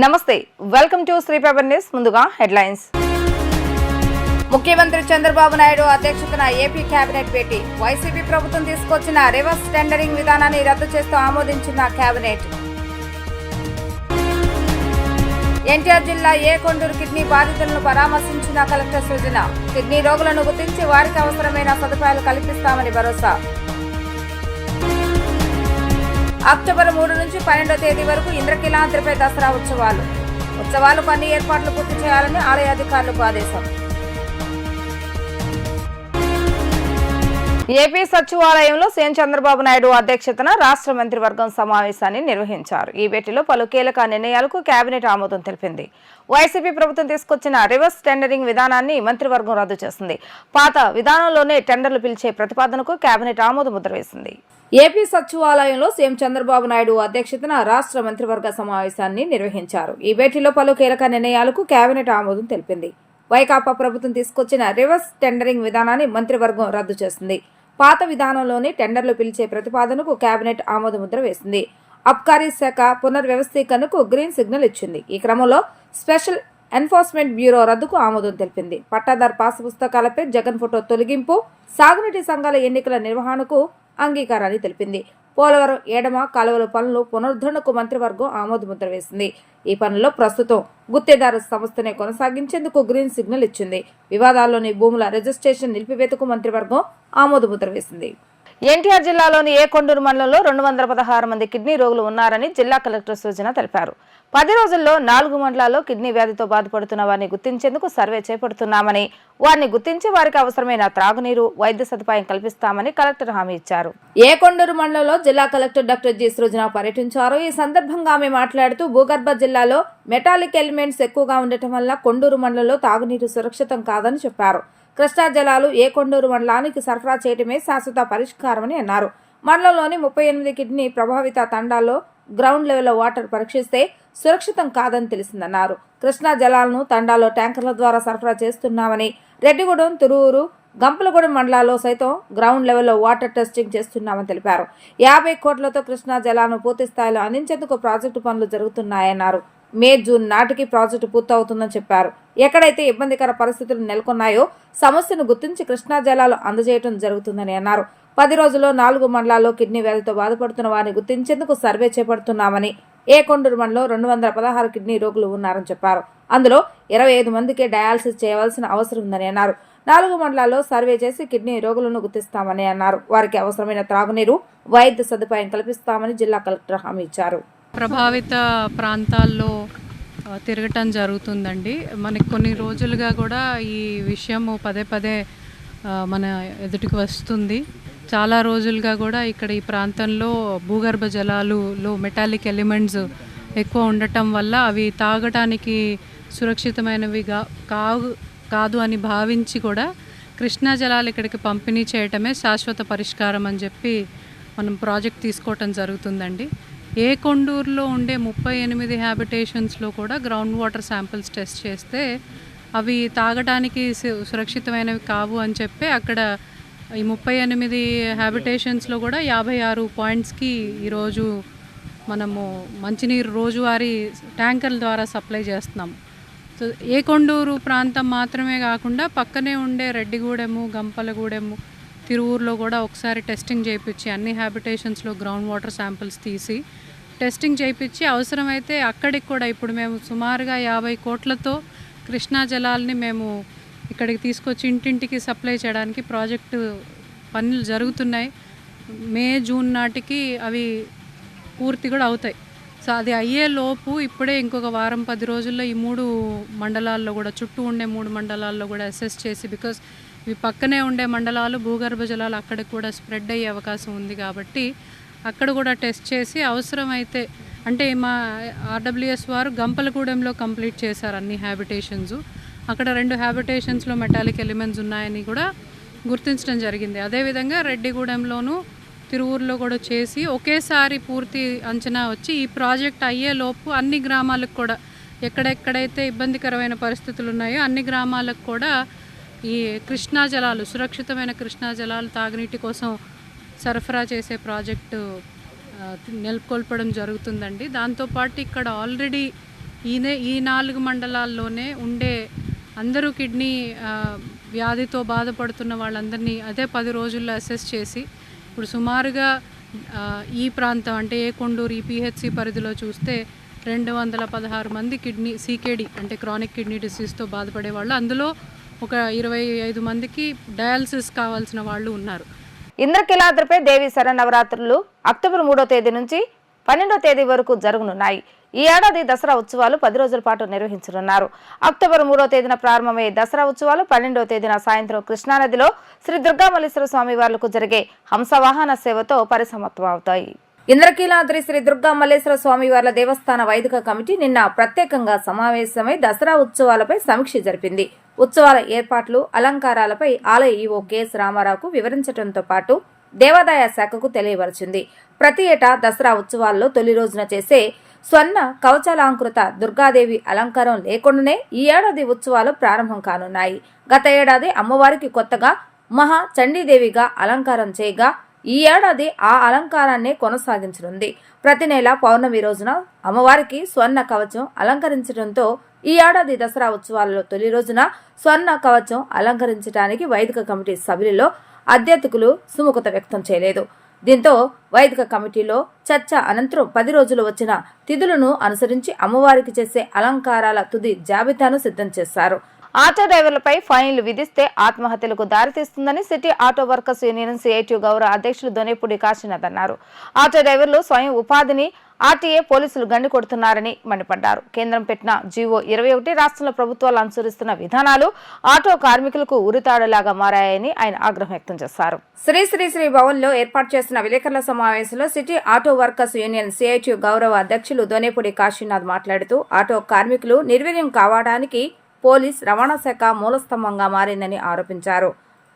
నమస్తే welcome to Shri paper news. ముందుగా headlines. ముఖ్యమంత్రి చంద్రబాబు నాయుడు అధ్యక్షతన ఏపీ కేబినెట్ భేటీ. వైసీపీ ప్రభుత్వం తీసుకొచ్చిన రివర్స్ టెండరింగ్ విధానాన్ని రద్దు చేస్తూ ఆమోదించిన కేబినెట్. ఎన్టీఆర్ జిల్లా కొండూరు కిడ్నీ బాధితులను పరామర్శించిన కలెక్టర్ సృజన. కిడ్నీ రోగులను గుర్తించి వారికి అవసరమైన సదుపాయాలు కల్పిస్తామని భరోసా. అక్టోబర్ 3 నుంచి 12వ తేదీ వరకు ఇంద్రకీలాద్రిపై దసరా ఉత్సవాలకు అన్ని ఏర్పాట్లు పూర్తి చేయాలని ఆలయ అధికారులకు ఆదేశం. ఏపీ సచివాలయంలో సీఎం చంద్రబాబు నాయుడు అధ్యక్షతన రాష్ట్ర మంత్రివర్గం సమావేశాన్ని నిర్వహించారు. ఈ భేటీలో పలు కీలక నిర్ణయాలకు కేబినెట్ ఆమోదం తెలిపింది. వైసీపీ ప్రభుత్వం తీసుకొచ్చిన రివర్స్ టెండరింగ్ విధానాన్ని మంత్రివర్గం రద్దు చేసింది. పాత విధానంలోనే టెండర్లు పిలిచే ప్రతిపాదనకు కేబినెట్ ఆమోద ముద్ర వేసింది. ఏపీ సచివాలయంలో సీఎం చంద్రబాబు నాయుడు అధ్యక్షతన రాష్ట్ర మంత్రివర్గ సమావేశాన్ని నిర్వహించారు. ఈ భేటీలో పలు కీలక నిర్ణయాలకు కేబినెట్ ఆమోదం తెలిపింది. వైకాపా ప్రభుత్వం తీసుకొచ్చిన రివర్స్ టెండరింగ్ విధానాన్ని మంత్రివర్గం రద్దు చేసింది. పాత విధానంలోని టెండర్లు పిలిచే ప్రతిపాదనకు కేబినెట్ ఆమోద ముద్ర వేసింది. అబ్కారీ శాఖ పునర్వ్యవస్థీకరణకు గ్రీన్ సిగ్నల్ ఇచ్చింది. ఈ క్రమంలో స్పెషల్ ఎన్ఫోర్స్మెంట్ బ్యూరో రద్దుకు ఆమోదం తెలిపింది. పట్టాదారు పాస్ పుస్తకాలపై జగన్ ఫోటో తొలగింపు, సాగునీటి సంఘాల ఎన్నికల నిర్వహణకు అంగీకారాన్ని తెలిపింది. పోలవరం ఏడమ కాలువల పనులు పునరుద్ధరణకు మంత్రివర్గం ఆమోద ముద్ర వేసింది. ఈ పనుల్లో ప్రస్తుతం గుత్తేదారు సంస్థనే కొనసాగించేందుకు గ్రీన్ సిగ్నల్ ఇచ్చింది. వివాదాల్లోని భూముల రిజిస్ట్రేషన్ నిలిపివేతకు మంత్రివర్గం ఆమోద ముద్ర వేసింది. ఎన్టీఆర్ జిల్లాలోని కొండూరు మండలంలో 216 మంది కిడ్నీ రోగులు ఉన్నారని జిల్లా కలెక్టర్ సృజన తెలిపారు. 10 రోజుల్లో 4 మండలాల్లో కిడ్నీ వ్యాధితో బాధపడుతున్న వారిని గుర్తించేందుకు సర్వే చేపడుతున్నామని, వారిని గుర్తించి వారికి అవసరమైన త్రాగునీరు, వైద్య సదుపాయం కల్పిస్తామని కలెక్టర్ హామీ ఇచ్చారు. కొండూరు మండలంలో జిల్లా కలెక్టర్ డాక్టర్ జి సృజన పర్యటించారు. ఈ సందర్భంగా ఆమె మాట్లాడుతూ భూగర్భ జిల్లాలో మెటాలిక్ ఎలిమెంట్స్ ఎక్కువగా ఉండటం వల్ల కొండూరు మండలంలో తాగునీరు సురక్షితం కాదని చెప్పారు. కృష్ణా జలాలు కొండూరు మండలానికి సరఫరా చేయడమే శాశ్వత పరిష్కారమని అన్నారు. మండలంలోని 38 కిడ్నీ ప్రభావిత తండాల్లో గ్రౌండ్ లెవెల్ వాటర్ పరీక్షిస్తే సురక్షితం కాదని తెలిసిందన్నారు. కృష్ణా జలాలను తండాలో ట్యాంకర్ల ద్వారా సరఫరా చేస్తున్నామని, రెడ్డిగూడెం, తురూరు, గంపలగూడెం మండలాల్లో సైతం గ్రౌండ్ లెవెల్లో వాటర్ టెస్టింగ్ చేస్తున్నామని తెలిపారు. 50 కోట్లతో కృష్ణా జలాలను పూర్తి స్థాయిలో అందించేందుకు ప్రాజెక్టు పనులు జరుగుతున్నాయన్నారు. మే, జూన్ నాటికి ప్రాజెక్టు పూర్తవుతుందని చెప్పారు. ఎక్కడైతే ఇబ్బందికర పరిస్థితులు నెలకొన్నాయో సమస్యను గుర్తించి కృష్ణా జలాలు అందజేయడం జరుగుతుందని అన్నారు. 10 రోజుల్లో 4 మండలాల్లో కిడ్నీ వ్యాధితో బాధపడుతున్న వారిని గుర్తించేందుకు సర్వే చేపడుతున్నామని, కొండూరు మండలం 216 కిడ్నీ రోగులు ఉన్నారని చెప్పారు. అందులో 25 మందికి డయాలసిస్ చేయవలసిన అవసరం ఉందని అన్నారు. 4 మండలాల్లో సర్వే చేసి కిడ్నీ రోగులను గుర్తిస్తామని అన్నారు. వారికి అవసరమైన త్రాగునీరు, వైద్య సదుపాయం కల్పిస్తామని జిల్లా కలెక్టర్ హామీ ఇచ్చారు. ప్రభావిత ప్రాంతాల్లో తిరగటం జరుగుతుందండి. మనకి కొన్ని రోజులుగా కూడా ఈ విషయం పదే మన ఎదుటికి వస్తుంది. చాలా రోజులుగా కూడా ఇక్కడ ఈ ప్రాంతంలో భూగర్భ జలాలులో మెటాలిక్ ఎలిమెంట్స్ ఎక్కువ ఉండటం వల్ల అవి తాగటానికి సురక్షితమైనవి కాదు అని భావించి కూడా కృష్ణా జలాలు ఇక్కడికి పంపిణీ చేయటమే శాశ్వత పరిష్కారం అని చెప్పి మనం ప్రాజెక్ట్ తీసుకోవటం జరుగుతుందండి. కొండూరులో ఉండే 38 హ్యాబిటేషన్స్లో కూడా గ్రౌండ్ వాటర్ శాంపిల్స్ టెస్ట్ చేస్తే అవి తాగడానికి సురక్షితమైనవి కావు అని చెప్పి అక్కడ ఈ 38 హ్యాబిటేషన్స్లో కూడా 56 పాయింట్స్కి ఈరోజు మనము మంచినీరు రోజువారీ ట్యాంకర్ల ద్వారా సప్లై చేస్తున్నాము. సో కొండూరు ప్రాంతం మాత్రమే కాకుండా పక్కనే ఉండే రెడ్డిగూడెము, గంపలగూడెము, తిరువూరులో కూడా ఒకసారి టెస్టింగ్ చేయించి అన్ని హ్యాబిటేషన్స్లో గ్రౌండ్ వాటర్ శాంపిల్స్ తీసి టెస్టింగ్ చేయించి అవసరమైతే అక్కడికి కూడా ఇప్పుడు మేము సుమారుగా 50 కోట్లతో కృష్ణా జలాల్ని మేము ఇక్కడికి తీసుకొచ్చి ఇంటింటికి సప్లై చేయడానికి ప్రాజెక్టు పనులు జరుగుతున్నాయి. మే, జూన్ నాటికి అవి పూర్తి కూడా అవుతాయి. సో అది అయ్యేలోపు ఇప్పుడే ఇంకొక వారం 10 రోజుల్లో ఈ 3 మండలాల్లో కూడా చుట్టూ ఉండే 3 మండలాల్లో కూడా అసెస్ చేసి, బికాస్ ఇవి పక్కనే ఉండే మండలాలు భూగర్భ జలాలు అక్కడికి కూడా స్ప్రెడ్ అయ్యే అవకాశం ఉంది కాబట్టి అక్కడ కూడా టెస్ట్ చేసి అవసరమైతే, అంటే మా ఆర్డబ్ల్యూఎస్ వారు గంపలగూడెంలో కంప్లీట్ చేశారు అన్ని హ్యాబిటేషన్స్. అక్కడ 2 హ్యాబిటేషన్స్లో మెటాలిక్ ఎలిమెంట్స్ ఉన్నాయని కూడా గుర్తించడం జరిగింది. అదేవిధంగా రెడ్డిగూడెంలోనూ తిరువూరులో కూడా చేసి ఒకేసారి పూర్తి అంచనా వచ్చి ఈ ప్రాజెక్ట్ అయ్యేలోపు అన్ని గ్రామాలకు కూడా ఎక్కడెక్కడైతే ఇబ్బందికరమైన పరిస్థితులు ఉన్నాయో అన్ని గ్రామాలకు కూడా ఈ కృష్ణా జలాలు, సురక్షితమైన కృష్ణా జలాలు తాగునీటి కోసం సరఫరా చేసే ప్రాజెక్టు నెలకొల్పడం జరుగుతుందండి. దాంతోపాటు ఇక్కడ ఆల్రెడీ ఈ 4 మండలాల్లోనే ఉండే అందరూ కిడ్నీ వ్యాధితో బాధపడుతున్న వాళ్ళందరినీ అదే 10 రోజుల్లో అసెస్ చేసి ఇప్పుడు సుమారుగా ఈ ప్రాంతం అంటే ఏకొండూరు ఈ పిహెచ్సి పరిధిలో చూస్తే 216 మంది సీకేడి అంటే క్రానిక్ కిడ్నీ డిసీజ్తో బాధపడే వాళ్ళు, అందులో ఒక 25 మందికి డయాలసిస్ కావాల్సిన వాళ్ళు ఉన్నారు. ఇంద్రకీలాద్రిపై దేవి శరన్నవరాత్రులు అక్టోబర్ 3వ తేదీ నుంచి 12వ తేదీ వరకు జరగనున్నాయి. ఈ ఏడాది దసరా ఉత్సవాలు 10 రోజుల పాటు నిర్వహించనున్నారు. అక్టోబర్ 3వ తేదీన ప్రారంభమయ్యే దసరా ఉత్సవాలు 12వ తేదీన సాయంత్రం కృష్ణానదిలో శ్రీ దుర్గామల్లేశ్వర స్వామి వార్లకు జరిగే హంసవాహన సేవతో పరిసమాప్తమవుతాయి. ఇంద్రకీలాద్రి శ్రీ దుర్గామల్లేశ్వర స్వామి వార్ల దేవస్థాన వైదిక కమిటీ నిన్న ప్రత్యేకంగా సమావేశమై దసరా ఉత్సవాలపై సమీక్ష జరిపింది. ఉత్సవాల ఏర్పాట్లు, అలంకారాలపై ఆలయ ఈవో కెఎస్ రామారావుకు వివరించడంతో పాటు దేవాదాయ శాఖకు తెలియపరిచింది. ప్రతి ఏటా దసరా ఉత్సవాల్లో తొలి రోజున చేసే స్వర్ణ కవచాలంకృత దుర్గాదేవి అలంకారం లేకుండానే ఈ ఏడాది ఉత్సవాలు ప్రారంభం కానున్నాయి. గత ఏడాది అమ్మవారికి కొత్తగా మహా చండీదేవిగా అలంకారం చేయగా ఈ ఏడాది ఆ అలంకారాన్ని కొనసాగించనుంది. ప్రతి నెల పౌర్ణమి రోజున అమ్మవారికి స్వర్ణ కవచం అలంకరించడంతో ఈ ఏడాది దసరా ఉత్సవాలలో తొలి రోజున స్వర్ణ కవచం అలంకరించడానికి వైదిక కమిటీ సభ్యులలో అధ్యక్షులు సుముఖత వ్యక్తం చేయలేదు. దీంతో వైదిక కమిటీలో చర్చ అనంతరం 10 రోజులు వచ్చిన తిథులను అనుసరించి అమ్మవారికి చేసే అలంకారాల తుది జాబితాను సిద్ధం చేశారు. ఆటో డ్రైవర్లపై ఫైన్లు విధిస్తే ఆత్మహత్యలకు దారితీస్తుందని city auto workers union CITU గౌరవ అధ్యక్షులు దొనేపూడి కాశీనాథ్ అన్నారు. ఆటో డ్రైవర్లు స్వయం ఉపాధిని ఆర్టీఏ పోలీసులు గండి కొడుతున్నారని మండిపడ్డారు. కేంద్రం పెట్టిన జీవో 21 రాష్ట్రంలో ప్రభుత్వాలు అనుసరిస్తున్న విధానాలు ఆటో కార్మికులకు ఉరితాడులాగా మారాయని ఆయన ఆగ్రహం వ్యక్తం చేశారు. శ్రీ భవన్ లో ఏర్పాటు చేసిన విలేకరుల సమావేశంలో city auto workers union CITU గౌరవ అధ్యక్షులు దొనేపూడి కాశీనాథ్ మాట్లాడుతూ ఆటో కార్మికులు నిర్వీర్యం కావడానికి పోలీస్ రవాణా శాఖ మూలస్తంభంగా మారిందని ఆరోపించారు.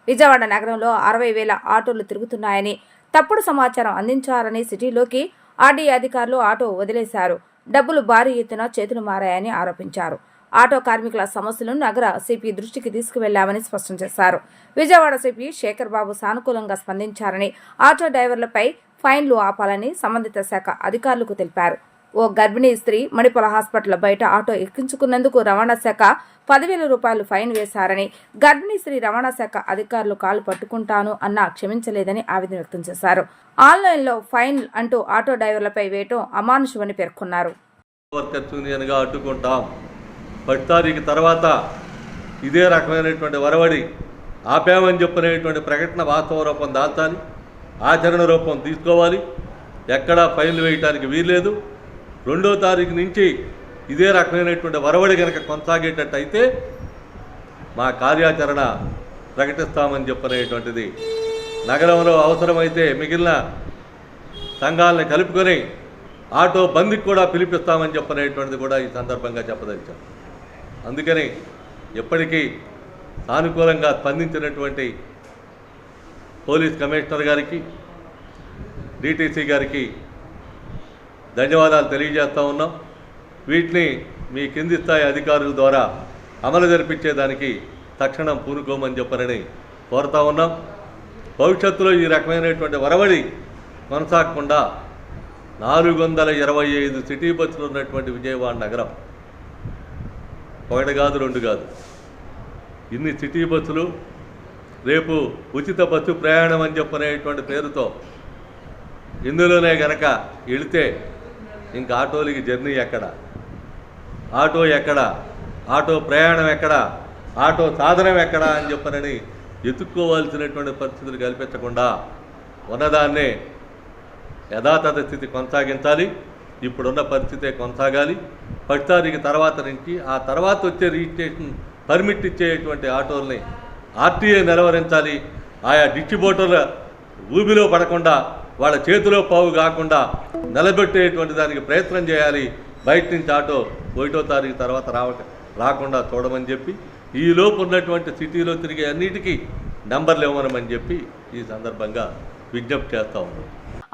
విజయవాడ నగరంలో 60,000 ఆటోలు తిరుగుతున్నాయని, తప్పుడు సమాచారం అందించారని, సిటీలోకి ఆర్డీఏ అధికారులు ఆటో వదిలేశారు, డబ్బులు భారీ ఎత్తున చేతులు మారాయని ఆరోపించారు. ఆటో కార్మికుల సమస్యలను నగర సిపి దృష్టికి తీసుకువెళ్లామని స్పష్టం చేశారు. విజయవాడ సిపి శేఖర్ బాబు సానుకూలంగా స్పందించారని, ఆటో డ్రైవర్లపై ఫైన్లు ఆపాలని సంబంధిత శాఖ అధికారులకు తెలిపారు. ఓ గర్భిణీ స్త్రీ మణిపాల హాస్పిటల్ బయట ఆటో ఎక్కించుకున్నందుకు రవాణా శాఖ 10,000 రూపాయలు ఫైన్ వేశారని, గర్భిణీ స్త్రీ రవాణా శాఖ అధికారులు కాలు పట్టుకుంటాను అన్నా క్షమించలేదని ఆవేదన వ్యక్తం చేశారు. ఆన్లైన్లో ఫైన్ అంటూ ఆటో డ్రైవర్లపై వేయటం అమానుషమని పేర్కొన్నారు. 10 తారీఖు తర్వాత ఇదే రకమైనటువంటి వరవడి ఆపామని చెప్పినటువంటి ప్రకటన వాస్తవ రూపం దాల్చాలి, ఆచరణ రూపం తీసుకోవాలి. ఎక్కడా ఫైన్లు వేయటానికి వీల్లేదు. 2వ తారీఖు నుంచి ఇదే రకమైనటువంటి వరవడి కనుక కొనసాగేటట్టయితే మా కార్యాచరణ ప్రకటిస్తామని చెప్పనేటువంటిది నగరంలో అవసరమైతే మిగిలిన సంఘాలను కలుపుకొని ఆటో బంద్కి కూడా పిలిపిస్తామని చెప్పనేటువంటిది కూడా ఈ సందర్భంగా చెప్పదలిచాం. అందుకని ఎప్పటికీ సానుకూలంగా స్పందించినటువంటి పోలీస్ కమిషనర్ గారికి, డిటీసీ గారికి ధన్యవాదాలు తెలియజేస్తూ ఉన్నాం. వీటిని మీ కింది స్థాయి అధికారుల ద్వారా అమలు జరిపించేదానికి తక్షణం పూనుకోమని చెప్పనని కోరుతా ఉన్నాం. భవిష్యత్తులో ఈ రకమైనటువంటి వరవడి కొనసాగకుండా 425 సిటీ బస్సులు ఉన్నటువంటి విజయవాడ నగరం, 1 కాదు 2 కాదు, ఇన్ని సిటీ బస్సులు రేపు ఉచిత బస్సు ప్రయాణం అని చెప్పనేటువంటి పేరుతో ఇందులోనే గనక వెళితే ఇంకా ఆటోలకి జర్నీ ఎక్కడ, ఆటో ఎక్కడ, ఆటో ప్రయాణం ఎక్కడ, ఆటో సాధనం ఎక్కడ అని చెప్పనని ఎత్తుక్కోవాల్సినటువంటి పరిస్థితులు కల్పించకుండా ఉన్నదాన్నే యథాతథ స్థితి కొనసాగించాలి. ఇప్పుడున్న పరిస్థితే కొనసాగాలి. 10 తారీఖు తర్వాత నుంచి ఆ తర్వాత వచ్చే రిజిస్ట్రేషన్ పర్మిట్ ఇచ్చేటువంటి ఆటోల్ని ఆర్టీఏ నిలవరించాలి. ఆయా డిస్ట్రిబ్యూటర్ల ఊబిలో పడకుండా, వాళ్ళ చేతిలో పావు కాకుండా నిలబెట్టేటువంటి దానికి ప్రయత్నం చేయాలి. బయట నుంచి ఆటో 1వ తారీఖు తర్వాత రాకుండా చూడమని చెప్పి, ఈలోపు ఉన్నటువంటి సిటీలో తిరిగే అన్నిటికీ నంబర్లు ఇవ్వమని చెప్పి ఈ సందర్భంగా విజ్ఞప్తి చేస్తా ఉన్నాం.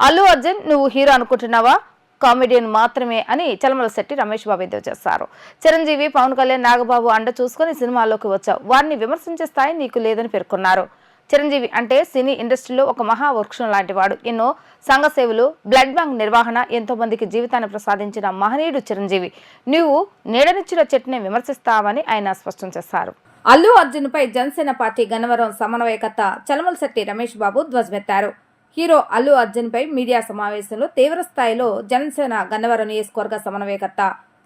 అల్లు అర్జున్ నువ్వు హీరో అనుకుంటున్నావా? కామెడియన్ మాత్రమే అని చలమల శెట్టి రమేష్ బాబు ఎద్దేవా చేశారు. చిరంజీవి, పవన్ కళ్యాణ్, నాగబాబు అండ చూసుకుని సినిమాల్లోకి వచ్చావు, వారిని విమర్శించే స్థాయి నీకు లేదని పేర్కొన్నారు. చిరంజీవి అంటే సినీ ఇండస్ట్రీలో ఒక మహావృక్షం లాంటివాడు. ఎన్నో సంఘ సేవలు, బ్లడ్ బ్యాంక్ నిర్వహణ, ఎంతో మందికి జీవితాన్ని ప్రసాదించిన మహనీయుడు చిరంజీవి. నువ్వు నీడనిచ్చిన చెట్టుని విమర్శిస్తావని ఆయన స్పష్టం చేశారు. అల్లు అర్జున్ పై జనసేన పార్టీ గన్నవరం సమన్వయకర్త చలమలశెట్టి రమేష్ బాబు ధ్వజమెత్తారు. హీరో అల్లు అర్జున్ పై మీడియా సమావేశంలో తీవ్ర స్థాయిలో జనసేన గన్నవరం నియోజకవర్గ సమన్వయకర్త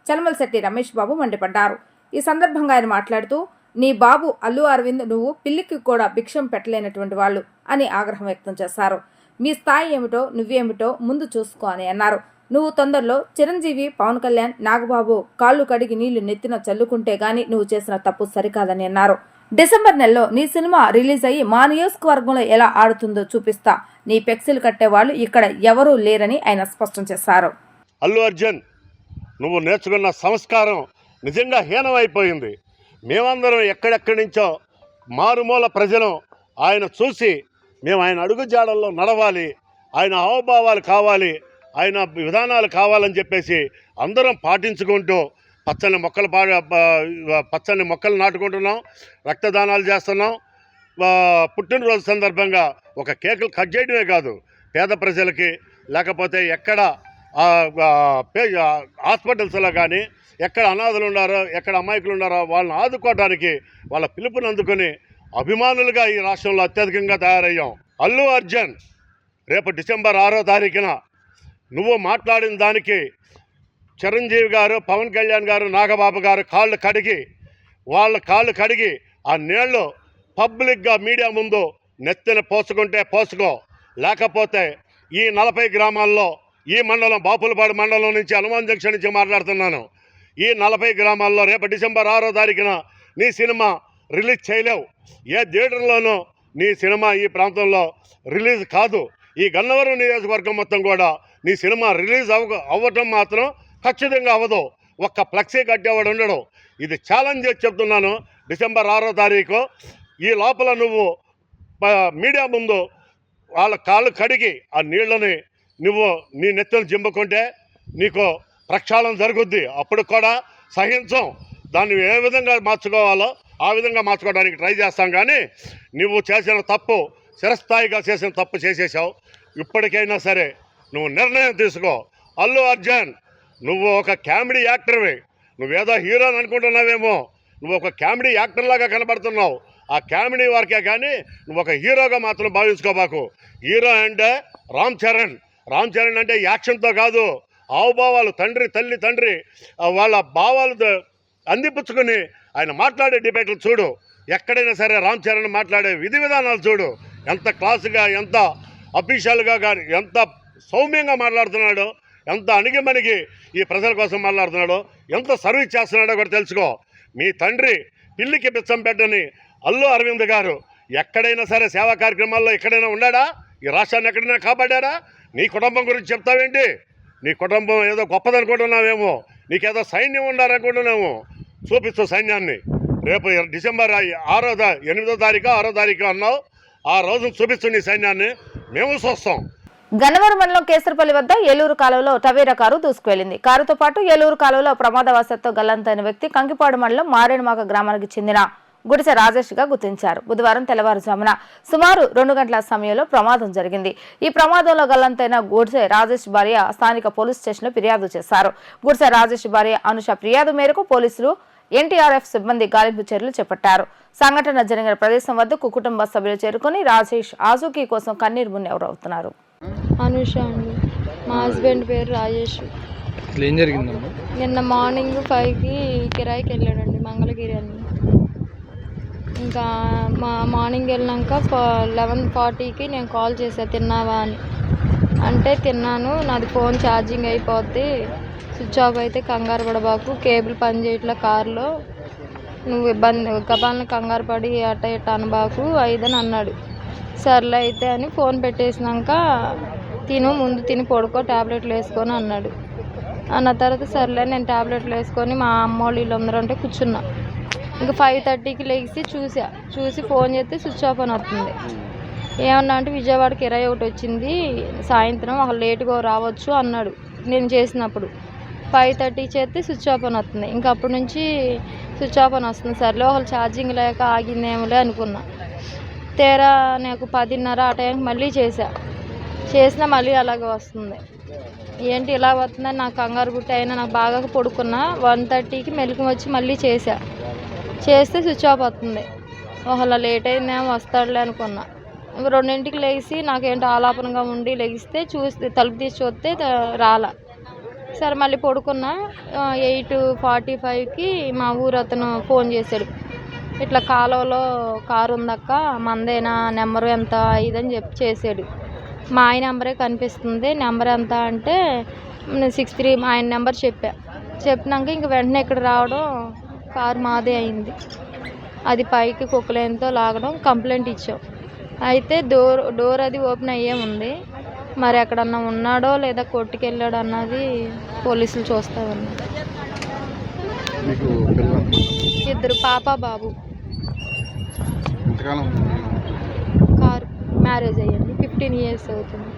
చలమలశెట్టి రమేష్ బాబు మండిపడ్డారు. ఈ సందర్భంగా ఆయన మాట్లాడుతూ, నీ బాబు అల్లు అరవింద్ నువ్వు పిల్లికి కూడా భిక్షం పెట్టలేనటువంటి వాళ్ళు అని ఆగ్రహం వ్యక్తం చేశారు. మీ స్థాయి ఏమిటో నువ్వేమిటో ముందు చూసుకో అని అన్నారు. నువ్వు తొందరలో చిరంజీవి, పవన్ కళ్యాణ్, నాగబాబు కాళ్ళు కడిగి నీళ్లు నెత్తిన చల్లుకుంటే గానీ నువ్వు చేసిన తప్పు సరికాదని అన్నారు. డిసెంబర్ నెలలో నీ సినిమా రిలీజ్ అయ్యి మా నియోజకవర్గంలో ఎలా ఆడుతుందో చూపిస్తా. నీ పెక్సిల్ కట్టేవాళ్ళు ఇక్కడ ఎవరూ లేరని ఆయన స్పష్టం చేశారు. అల్లు అర్జున్, నువ్వు నేర్చుకున్న సంస్కారం నిజంగా హీనమైపోయింది. మేమందరం ఎక్కడెక్కడి నుంచో మారుమూల ప్రజలు ఆయన చూసి మేము ఆయన అడుగుజాడల్లో నడవాలి, ఆయన హావభావాలు కావాలి, ఆయన విధానాలు కావాలని చెప్పేసి అందరం పాటించుకుంటూ పచ్చని మొక్కలు నాటుకుంటున్నాం, రక్తదానాలు చేస్తున్నాం. పుట్టినరోజు సందర్భంగా ఒక కేకులు కట్ చేయడమే కాదు, పేద ప్రజలకి లేకపోతే ఎక్కడ హాస్పిటల్స్లో కానీ ఎక్కడ అనాథలు ఉన్నారో, ఎక్కడ అమాయకులు ఉన్నారో వాళ్ళని ఆదుకోవడానికి వాళ్ళ పిలుపుని అందుకుని అభిమానులుగా ఈ రాష్ట్రంలో అత్యధికంగా తయారయ్యాం. అల్లు అర్జున్, రేపు డిసెంబర్ 6వ తారీఖున నువ్వు మాట్లాడిన దానికి చిరంజీవి గారు, పవన్ కళ్యాణ్ గారు, నాగబాబు గారు వాళ్ళ కాళ్ళు కడిగి ఆ నీళ్లు పబ్లిక్గా మీడియా ముందు నెత్తిన పోసుకుంటే పోసుకో, లేకపోతే ఈ 40 గ్రామాల్లో, ఈ మండలం బాపులపాడు మండలం నుంచి హనుమాన్ జంక్షన్ నుంచి మాట్లాడుతున్నాను, ఈ 40 గ్రామాల్లో రేపు డిసెంబర్ 6వ తారీఖున నీ సినిమా రిలీజ్ చేయలేవు. ఏ థియేటర్లోనూ నీ సినిమా ఈ ప్రాంతంలో రిలీజ్ కాదు. ఈ గన్నవరం నియోజకవర్గం మొత్తం కూడా నీ సినిమా రిలీజ్ అవ్వటం మాత్రం ఖచ్చితంగా అవ్వదు. ఒక్క ఫ్లెక్సీ కట్టేవాడు ఉండడు. ఇది ఛాలెంజ్ చేసి చెప్తున్నాను. డిసెంబర్ 6వ తారీఖు ఈ లోపల నువ్వు మీడియా ముందు వాళ్ళ కాళ్ళు కడిగి ఆ నీళ్ళని నువ్వు నీ నెత్తలు జింపుకుంటే నీకు ప్రక్షాళన జరుగుద్ది. అప్పుడు కూడా సహించం. దాన్ని ఏ విధంగా మార్చుకోవాలో ఆ విధంగా మార్చుకోవడానికి ట్రై చేస్తాం. కానీ నువ్వు చేసిన తప్పు, చిరస్థాయిగా చేసిన తప్పు చేసేసావు. ఇప్పటికైనా సరే నువ్వు నిర్ణయం తీసుకో. అల్లు అర్జున్, నువ్వు ఒక కామెడీ యాక్టర్వి. నువ్వేదో హీరో అని అనుకుంటున్నావేమో, నువ్వు ఒక కామెడీ యాక్టర్లాగా కనబడుతున్నావు. ఆ కామెడీ వరకే కానీ నువ్వు ఒక హీరోగా మాత్రం భావించుకోబాకు. హీరో అంటే రామ్ చరణ్ అంటే యాక్షన్తో కాదు, హావభావాలు, తండ్రి వాళ్ళ భావాలు అందిపుచ్చుకుని ఆయన మాట్లాడే డిబేట్లు చూడు. ఎక్కడైనా సరే రామ్ చరణ్ మాట్లాడే విధి విధానాలు చూడు. ఎంత క్లాసుగా, ఎంత అఫీషియల్గా కానీ, ఎంత సౌమ్యంగా మాట్లాడుతున్నాడో, ఎంత అణిగిమణిగి ఈ ప్రజల కోసం మాట్లాడుతున్నాడో, ఎంత సర్వీస్ చేస్తున్నాడో కూడా తెలుసుకో. మీ తండ్రి పిల్లికి బిచ్చం పెట్టని అల్లు అరవింద్ గారు ఎక్కడైనా సరే సేవా కార్యక్రమాల్లో ఎక్కడైనా ఉన్నాడా? ఈ రాష్ట్రాన్ని ఎక్కడైనా కాపాడారా? నీ కుటుంబం గురించి చెప్తావేంటి? నీ కుటుంబం ఏదో గొప్పదనుకుంటున్నావేమో, నీకేదో సైన్యం ఉండాలనుకుంటున్నాము. చూపిస్తూ సైన్యాన్ని రేపు డిసెంబర్ 8వ తారీఖు అన్నావు. ఆ రోజును చూపిస్తూ నీ సైన్యాన్ని మేము చూస్తాం. గన్నవరం మండలం కేసరపల్లి వద్ద ఏలూరు కాలువలో టవేరా కారు దూసుకువెళ్లింది. కారుతో పాటు ఏలూరు కాలువలో ప్రమాదవశాత్తు గల్లంతైన వ్యక్తి కంకిపాడు మండలం మారేడుమాక గ్రామానికి చెందిన గుడిసె రాజేష్ గా గుర్తించారు. బుధవారం తెల్లవారుజామున సుమారు 2 గంటల సమయంలో ప్రమాదం జరిగింది. ఈ ప్రమాదంలో గల్లంతైన గుడిసె రాజేష్ భార్య స్థానిక పోలీస్ స్టేషన్ లో ఫిర్యాదు చేశారు. గుడిసె రాజేష్ భార్య అనుష ఫిర్యాదు మేరకు పోలీసులు ఎన్టీఆర్ఎఫ్ సిబ్బంది గాలింపు చర్యలు చేపట్టారు. సంఘటన జరిగిన ప్రదేశం వద్దకు కుటుంబ సభ్యులు చేరుకుని రాజేష్ ఆచూకీ కోసం కన్నీరు మున్నెవరవుతున్నారు. అనుష అండి, మా హస్బెండ్ పేరు రాజేష్. ఏం జరిగిందమ్మా? నిన్న మార్నింగ్ 5కి కిరాయికి వెళ్ళాడండి, మంగళగిరి అని. ఇంకా మార్నింగ్ వెళ్ళినాక 11:40కి నేను కాల్ చేసా, తిన్నావా అని. అంటే తిన్నాను, నాది ఫోన్ ఛార్జింగ్ అయిపోద్ది, స్విచ్ ఆఫ్ అయితే కంగారు పడబాకు, కేబుల్ పని చేయట్లే కారులో, నువ్వు గబాలను కంగారు పడి అట్ట ఇట్ట అనబాకు అని అన్నాడు. సర్లే అయితే అని ఫోన్ పెట్టేసినాక ముందు తిని పడుకో, ట్యాబ్లెట్లు వేసుకొని అన్నాడు. అన్న తర్వాత సర్లే నేను ట్యాబ్లెట్లు వేసుకొని మా అమ్మ వాళ్ళు వీళ్ళందరూ అంటే కూర్చున్నా. ఇంకా 5:30కి లేచి చూసి ఫోన్ చేస్తే స్విచ్ ఆఫ్ అని వస్తుంది. ఏమన్నా అంటే విజయవాడ కిరాయి ఒకటి వచ్చింది సాయంత్రం, ఒక లేటుగా రావచ్చు అన్నాడు. నేను చేసినప్పుడు 5:30 చేస్తే స్విచ్ ఆఫ్ అని వస్తుంది. ఇంకా అప్పటి నుంచి స్విచ్ ఆఫ్ అని వస్తుంది. సర్లే ఒకళ్ళు ఛార్జింగ్ లేక ఆగిందేమోలే అనుకున్నా. తీరా నాకు 10:30 ఆ టైంకి మళ్ళీ చేసినా మళ్ళీ అలాగే వస్తుంది. ఏంటి ఇలా వస్తుందని నాకు కంగారు గుట్టి అయినా నాకు బాగా పడుకున్నా. 1:30కి మెలకువ వచ్చి మళ్ళీ చేస్తే స్విచ్ ఆఫ్ వస్తుంది. ఒకవేళ లేట్ అయిందేమో వస్తాడులే అనుకున్నా. 2ంటికి లేచి నాకేంటో ఆలాపనగా ఉండి లెగిస్తే తలుపు తీసి చూస్తే రాలా. సరే మళ్ళీ పడుకున్నా. 8:45కి మా ఊరు అతను ఫోన్ చేశాడు. ఇట్లా కాలువలో కారు ఉందక్క, మందేనా, నెంబరు ఎంత ఇదని చేశాడు. మా ఆయన నెంబరే కనిపిస్తుంది. నెంబర్ ఎంత అంటే 63 మా ఆయన నెంబర్ చెప్పినాక ఇంక వెంటనే ఇక్కడ రావడం, కారు మాదే అయింది. అది పైకి కుక్కలేనితో లాగడం, కంప్లైంట్ ఇచ్చాం. అయితే డోర్ అది ఓపెన్ అయ్యే ఉంది. మరి ఎక్కడన్నా ఉన్నాడో లేదా కొట్టుకెళ్ళాడో అన్నది పోలీసులు చూస్తామన్నారు. 2 పాప బాబు. కారు మ్యారేజ్ అయ్యింది, 15 years అవుతుంది.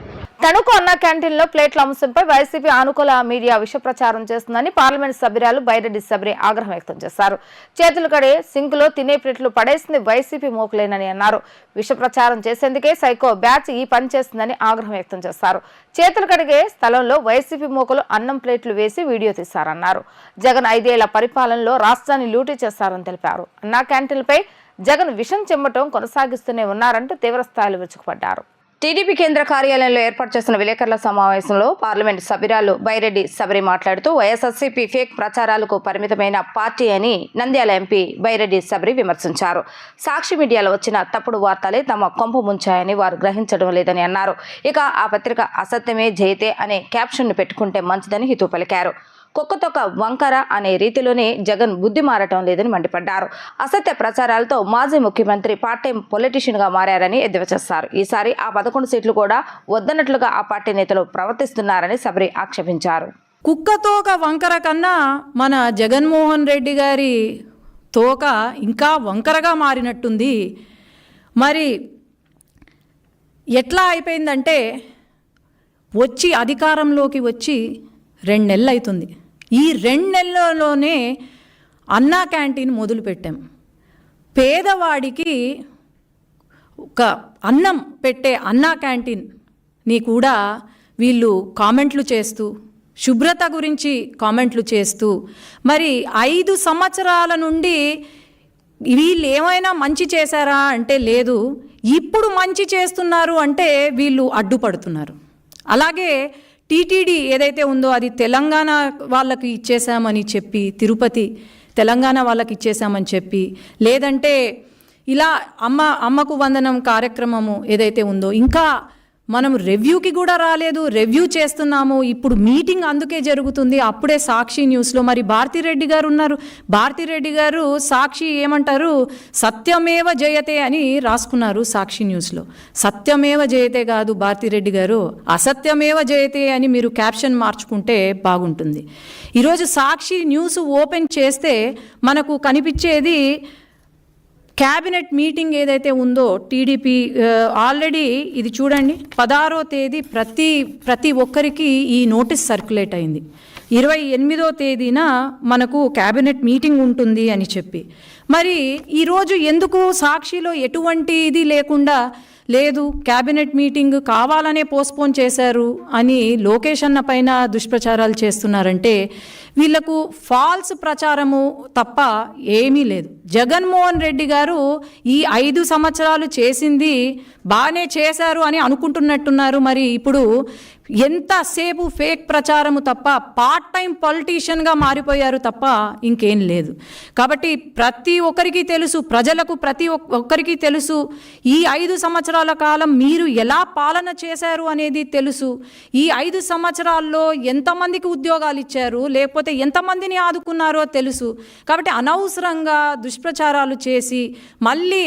తణుకు అన్న క్యాంటీన్లో ప్లేట్ల అంశంపై వైసీపీ అనుకూల మీడియా విష ప్రచారం చేస్తుందని పార్లమెంట్ సభ్యురాలు బైరెడ్డి సబ్రి ఆగ్రహం వ్యక్తం చేశారు. చేతులు కడే సింకులో తినే ప్లేట్లు పడేసింది వైసీపీ మోకులేనని అన్నారు. విష ప్రచారం చేసేందుకే సైకో బ్యాచ్ ఈ పని చేస్తుందని ఆగ్రహం వ్యక్తం చేశారు. చేతులు కడిగే స్థలంలో వైసీపీ మోకలు అన్నం ప్లేట్లు వేసి వీడియో తీశారన్నారు. జగన్ 5 ఏళ్ల పరిపాలనలో రాష్ట్రాన్ని లూటీ చేశారని తెలిపారు. అన్నా క్యాంటీన్లపై జగన్ విషం చెమ్మటం కొనసాగిస్తూనే ఉన్నారంటూ తీవ్రస్థాయిలో విరుచుకుపడ్డారు. టీడీపీ కేంద్ర కార్యాలయంలో ఏర్పాటు చేసిన విలేకరుల సమావేశంలో పార్లమెంట్ సభ్యురాలు బైరెడ్డి సబరి మాట్లాడుతూ వైఎస్ఆర్సీపీ ఫేక్ ప్రచారాలకు పరిమితమైన పార్టీ అని నంద్యాల ఎంపీ బైరెడ్డి సబరి విమర్శించారు. సాక్షి మీడియాలో వచ్చిన తప్పుడు వార్తలే తమ కొంపు ముంచాయని వారు గ్రహించడం లేదని అన్నారు. ఇక ఆ పత్రిక అసత్యమే జయతే అనే క్యాప్షన్ను పెట్టుకుంటే మంచిదని హితవు పలికారు. కుక్కతొక్క వంకర అనే రీతిలోనే జగన్ బుద్ధి మారటం లేదని మండిపడ్డారు. అసత్య ప్రచారాలతో మాజీ ముఖ్యమంత్రి పార్ట్ టైం పొలిటీషియన్గా మారారని ఎద్దేవా చేశారు. ఈసారి ఆ 11 సీట్లు కూడా వద్దన్నట్లుగా ఆ పార్టీ నేతలు ప్రవర్తిస్తున్నారని సబరి ఆక్షేపించారు. కుక్కతోక వంకర కన్నా మన జగన్మోహన్ రెడ్డి గారి తోక ఇంకా వంకరగా మారినట్టుంది. మరి ఎట్లా అయిపోయిందంటే అధికారంలోకి వచ్చి 2 నెలలు అవుతుంది. ఈ 2 నెలల్లోనే అన్నా క్యాంటీన్ మొదలుపెట్టాం. పేదవాడికి ఒక అన్నం పెట్టే అన్నా క్యాంటీన్ని కూడా వీళ్ళు కామెంట్లు చేస్తూ, శుభ్రత గురించి కామెంట్లు చేస్తూ, మరి 5 సంవత్సరాల నుండి వీళ్ళు ఏమైనా మంచి చేశారా అంటే లేదు, ఇప్పుడు మంచి చేస్తున్నారు అంటే వీళ్ళు అడ్డుపడుతున్నారు. అలాగే టీటీడీ ఏదైతే ఉందో అది తెలంగాణ వాళ్ళకి ఇచ్చేసామని చెప్పి, తిరుపతి తెలంగాణ వాళ్ళకి ఇచ్చేసామని చెప్పి, లేదంటే ఇలా అమ్మకు వందనం కార్యక్రమము ఏదైతే ఉందో ఇంకా మనం రివ్యూకి కూడా రాలేదు, రివ్యూ చేస్తున్నాము. ఇప్పుడు మీటింగ్ అందుకే జరుగుతుంది. అప్పుడే సాక్షి న్యూస్లో మరి భారతిరెడ్డి గారు ఉన్నారు. భారతిరెడ్డి గారు సాక్షి ఏమంటారు, సత్యమేవ జయతే అని రాసుకున్నారు సాక్షి న్యూస్లో. సత్యమేవ జయతే కాదు భారతిరెడ్డి గారు, అసత్యమేవ జయతే అని మీరు క్యాప్షన్ మార్చుకుంటే బాగుంటుంది. ఈరోజు సాక్షి న్యూస్ ఓపెన్ చేస్తే మనకు కనిపించేది క్యాబినెట్ మీటింగ్ ఏదైతే ఉందో టీడీపీ ఆల్రెడీ ఇది చూడండి, 16వ తేదీ ప్రతి ఒక్కరికి ఈ నోటీస్ సర్క్యులేట్ అయింది. 28వ తేదీన మనకు క్యాబినెట్ మీటింగ్ ఉంటుంది అని చెప్పి, మరి ఈరోజు ఎందుకు సాక్షిలో ఎటువంటి ఇది లేకుండా లేదు క్యాబినెట్ మీటింగ్ కావాలనే పోస్ట్పోన్ చేశారు అని లోకేష్ అన్న పైన దుష్ప్రచారాలు చేస్తున్నారంటే వీళ్లకు ఫాల్స్ ప్రచారము తప్ప ఏమీ లేదు. జగన్మోహన్ రెడ్డి గారు ఈ 5 సంవత్సరాలు చేసింది బాగానే చేశారు అని అనుకుంటున్నట్టున్నారు. మరి ఇప్పుడు ఎంతసేపు ఫేక్ ప్రచారము తప్ప పార్ట్ టైం పొలిటీషియన్గా మారిపోయారు తప్ప ఇంకేం లేదు. కాబట్టి ప్రతి ఒక్కరికి తెలుసు, ప్రజలకు ప్రతి ఒక్కరికి తెలుసు ఈ 5 సంవత్సరాల కాలం మీరు ఎలా పాలన చేశారు అనేది తెలుసు. ఈ 5 సంవత్సరాల్లో ఎంతమందికి ఉద్యోగాలు ఇచ్చారు, లేకపోతే ఎంతమందిని ఆదుకున్నారో తెలుసు. కాబట్టి అనవసరంగా దుష్ప్రచారాలు చేసి మళ్ళీ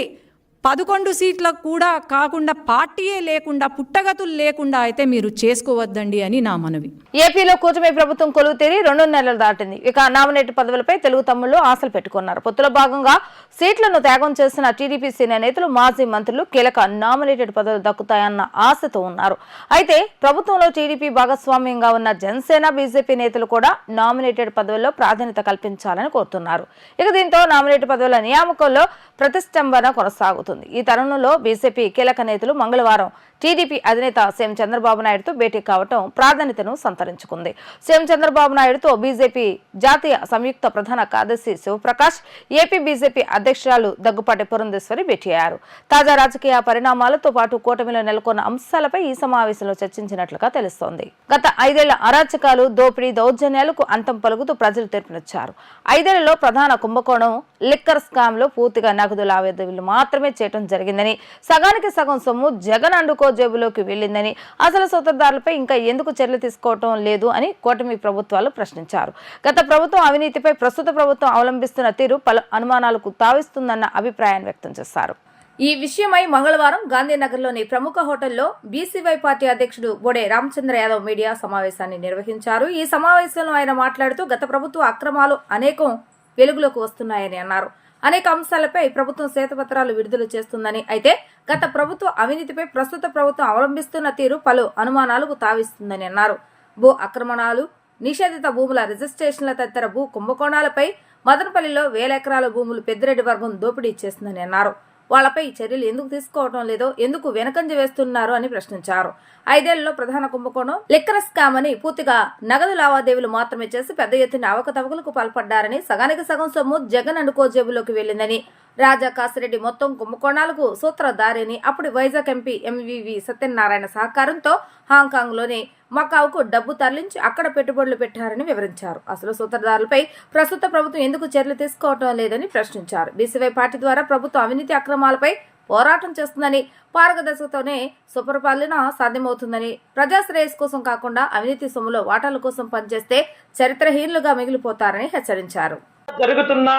11 సీట్లకు కూడా కాకుండా పార్టీయే లేకుండా పుట్టగతులు లేకుండా అయితే మీరు చేసుకోవద్దండి అని నా మనవి. ఏపీలో కూటమి ప్రభుత్వం కొలువు తీరి 2 నెలలు దాటింది. ఇక నామినేట్ పదవులపై తెలుగు తమ్ముళ్లు ఆశలు పెట్టుకున్నారు. పొత్తులో భాగంగా సీట్లను త్యాగం చేసిన టీడీపీ సీనియర్ నేతలు, మాజీ మంత్రులు కీలక నామినేటెడ్ పదవులు దక్కుతాయన్న ఆశతో ఉన్నారు. అయితే ప్రభుత్వంలో టీడీపీ భాగస్వామ్యంగా ఉన్న జనసేన, బీజేపీ నేతలు కూడా నామినేటెడ్ పదవుల్లో ప్రాధాన్యత కల్పించాలని కోరుతున్నారు. ఇక దీంతో నామినేటెడ్ పదవుల నియామకంలో ప్రతిష్టంభన కొనసాగుతుంది. సాగుతుంది. ఈ తరుణంలో బీజేపీ కీలక నేతలు మంగళవారం టీడీపీ అధినేత సీఎం చంద్రబాబు నాయుడుతో భేటీ కావడం ప్రాధాన్యతను సంతరించుకుంది. సీఎం చంద్రబాబు నాయుడుతో బీజేపీ జాతీయ సంయుక్త ప్రధాన కార్యదర్శి శివప్రకాష్, ఏపీ బీజేపీ అధ్యక్షురాలు దగ్గుపాటి పురంధేశ్వరి భేటీ అయ్యారు. తాజా రాజకీయ పరిణామాలతో పాటు కూటమిలో నెలకొన్న అంశాలపై ఈ సమావేశంలో చర్చించినట్లుగా తెలుస్తోంది. గత 5 ఏళ్ల అరాచకాలు, దోపిడీ, దౌర్జన్యాలకు అంతం పలుకుతూ ప్రజలు తీర్పునిచ్చారు. 5 ఏళ్లలో ప్రధాన కుంభకోణం లిక్కర్ స్కామ్ లో పూర్తిగా నగదు లావాదేవీలు మాత్రమే చేయడం జరిగిందని, సగానికి సగం సొమ్ము జగన్ అండుకో జేబులోకి వెళ్లిందని, అసలు సూత్రధారులపై ఇంకా ఎందుకు చర్యలు తీసుకోవటం లేదు అని కూటమి ప్రభుత్వాలు ప్రశ్నించారు. గత ప్రభుత్వం అవినీతిపై ప్రస్తుత ప్రభుత్వం అవలంబిస్తున్న తీరు పలు అనుమానాలకు తావిస్తుందన్న అభిప్రాయాన్ని వ్యక్తం చేశారు. ఈ విషయమై మంగళవారం గాంధీనగర్లోని ప్రముఖ హోటల్లో బీసీవై పార్టీ అధ్యక్షుడు బొడే రామచంద్ర యాదవ్ మీడియా సమావేశాన్ని నిర్వహించారు. ఈ సమావేశంలో ఆయన మాట్లాడుతూ గత ప్రభుత్వ అక్రమాలు అనేకం వెలుగులోకి వస్తున్నాయని అన్నారు. అనేక అంశాలపై ప్రభుత్వం శ్వేతపత్రాలు విడుదల చేస్తుందని, అయితే గత ప్రభుత్వ అవినీతిపై ప్రస్తుత ప్రభుత్వం అవలంబిస్తున్న తీరు పలు అనుమానాలకు తావిస్తుందని అన్నారు. భూ ఆక్రమణాలు, నిషేధిత భూముల రిజిస్ట్రేషన్ల తదితర భూ కుంభకోణాలపై మదనపల్లిలో 1000 ఎకరాల భూములు పెద్దిరెడ్డి వర్గం దోపిడీ చేస్తుందని అన్నారు. వాళ్లపై చర్యలు ఎందుకు తీసుకోవడం లేదో, ఎందుకు వెనకంజ వేస్తున్నారు అని ప్రశ్నించారు. 5 ఏళ్లలో ప్రధాన కుంభకోణం లిక్కర్ స్కామ్ అని, పూర్తిగా నగదు లావాదేవీలు మాత్రమే చేసి పెద్ద ఎత్తున అవకతవకలకు పాల్పడ్డారని, సగానికి సగం సొమ్ము జగన్ అండుకో జేబులోకి వెళ్లిందని, రాజా కాసిరెడ్డి మొత్తం కుంభకోణాలకు సూత్రధారి అని, అప్పుడు వైజాగ్ ఎంపీ ఎంవివి సత్యనారాయణ సహకారంతో హాంకాంగ్ లోని మకావుకు డబ్బు తరలించి అక్కడ పెట్టుబడులు పెట్టారని వివరించారు. అసలు సూత్రధారులపై ప్రస్తుత ప్రభుత్వం ఎందుకు చర్యలు తీసుకోవటం లేదని ప్రశ్నించారు. బీసీవై పార్టీ ద్వారా ప్రభుత్వం అవినీతి అక్రమాలపై పోరాటం చేస్తుందని, పారదర్శకతతోనే సుపరిపాలన సాధ్యమవుతుందని, ప్రజాశ్రేయస్ కోసం కాకుండా అవినీతి సొమ్ములో వాటాల కోసం పనిచేస్తే చరిత్రహీనులుగా మిగిలిపోతారని హెచ్చరించారు. జరుగుతున్న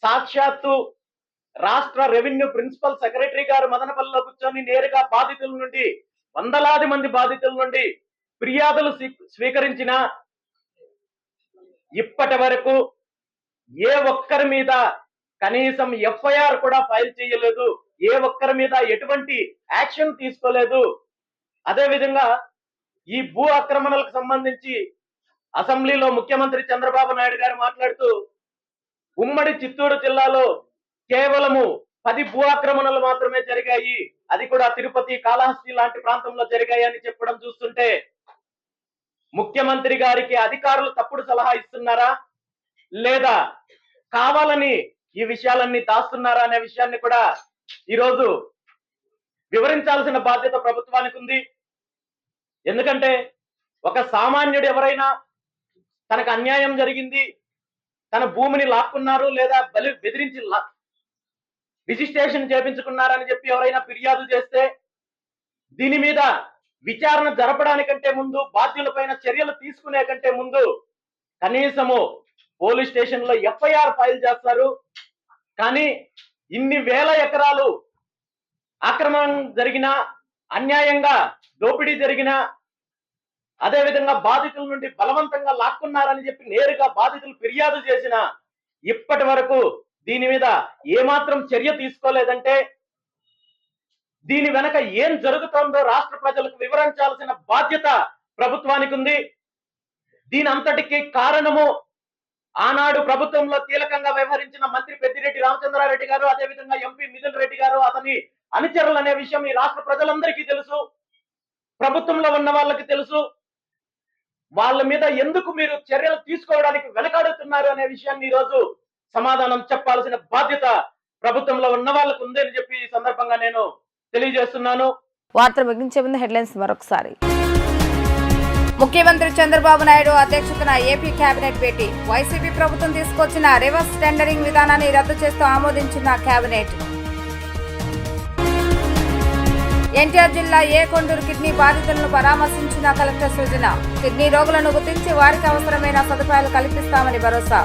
సాక్షాత్తు రాష్ట్ర రెవెన్యూ ప్రిన్సిపల్ సెక్రటరీ గారు మదనపల్లిలో కూర్చొని నేరుగా బాధితుల నుండి, వందలాది మంది బాధితుల నుండి ఫిర్యాదులు స్వీకరించిన ఇప్పటి వరకు ఏ ఒక్కరి మీద కనీసం ఎఫ్ఐఆర్ కూడా ఫైల్ చేయలేదు. ఏ ఒక్కరి మీద ఎటువంటి యాక్షన్ తీసుకోలేదు. అదే విధంగా ఈ భూ ఆక్రమణలకు సంబంధించి అసెంబ్లీలో ముఖ్యమంత్రి చంద్రబాబు నాయుడు గారు మాట్లాడుతూ ఉమ్మడి చిత్తూరు జిల్లాలో కేవలము 10 భూ ఆక్రమణలు మాత్రమే జరిగాయి, అది కూడా తిరుపతి, కాళహస్తి లాంటి ప్రాంతంలో జరిగాయి అని చెప్పడం చూస్తుంటే ముఖ్యమంత్రి గారికి అధికారులు తప్పుడు సలహా ఇస్తున్నారా, లేదా కావాలని ఈ విషయాలన్నీ దాస్తున్నారా అనే విషయాన్ని కూడా ఈరోజు వివరించాల్సిన బాధ్యత ప్రభుత్వానికి ఉంది. ఎందుకంటే ఒక సామాన్యుడు ఎవరైనా తనకు అన్యాయం జరిగింది, తన భూమిని లాక్కున్నారు లేదా బెదిరించి రిజిస్ట్రేషన్ చేపించుకున్నారని చెప్పి ఎవరైనా ఫిర్యాదు చేస్తే దీని మీద విచారణ జరపడానికంటే ముందు, బాధ్యులపైన చర్యలు తీసుకునే కంటే ముందు కనీసము పోలీస్ స్టేషన్ లో ఎఫ్ఐఆర్ ఫైల్ చేస్తారు. కానీ ఇన్ని 1000 ఎకరాలు ఆక్రమణ జరిగినా, అన్యాయంగా దోపిడీ జరిగినా, అదే విధంగా బాధితుల నుండి బలవంతంగా లాక్కున్నారని చెప్పి నేరుగా బాధితులు ఫిర్యాదు చేసిన ఇప్పటి వరకు దీని మీద ఏమాత్రం చర్య తీసుకోలేదంటే దీని వెనక ఏం జరుగుతోందో రాష్ట్ర ప్రజలకు వివరించాల్సిన బాధ్యత ప్రభుత్వానికి ఉంది. దీని అంతటికి కారణము ఆనాడు ప్రభుత్వంలో కీలకంగా వ్యవహరించిన మంత్రి పెద్దిరెడ్డి రామచంద్రారెడ్డి గారు, అదేవిధంగా ఎంపీ మిథున్ రెడ్డి గారు, అతని అనుచరులు అనే విషయం ఈ రాష్ట్ర ప్రజలందరికీ తెలుసు, ప్రభుత్వంలో ఉన్న వాళ్ళకి తెలుసు. వాళ్ళ మీద ఎందుకు మీరు చర్యలు తీసుకోవడానికి వెనకాడుతున్నారు అనే విషయాన్ని ఈరోజు సమాధానం చెప్పాల్సిన బాధ్యత ప్రభుత్వంలో ఉన్న వాళ్ళకు ఉందని చెప్పి ఈ సందర్భంగా నేను తెలియజేస్తున్నాను. వార్తలు ముగించే ముందు హెడ్లైన్స్ మరొకసారి. ముఖ్యమంత్రి చంద్రబాబు నాయుడు అధ్యక్షతన ఏపీ కేబినెట్ భేటీ. వైసీపీ ప్రభుత్వం తీసుకొచ్చిన రివర్స్ టెండరింగ్ విధానాన్ని రద్దు చేస్తూ ఆమోదించిన కేబినెట్. ఎన్టీఆర్ జిల్లా కొండూరు కిడ్నీ బాధితులను పరామర్శించిన కలెక్టర్ సృజన. కిడ్నీ రోగులను గుర్తించి వారికి అవసరమైన సదుపాయాలు కల్పిస్తామని భరోసా.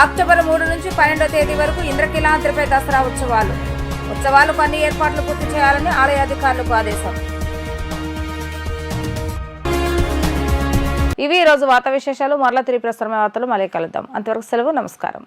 అక్టోబర్ 3 నుంచి 12వ తేదీ వరకు ఇంద్రకీలాద్రిపై దసరా ఉత్సవాలకు అన్ని ఏర్పాట్లు పూర్తి చేయాలని ఆలయ అధికారులకు ఆదేశం. ఇవి ఈ రోజు వార్తా విశేషాలు. మరలా తిరిగి ప్రసారమైన వార్తలు మళ్ళీ కలుద్దాం. అంతవరకు సెలవు. నమస్కారం.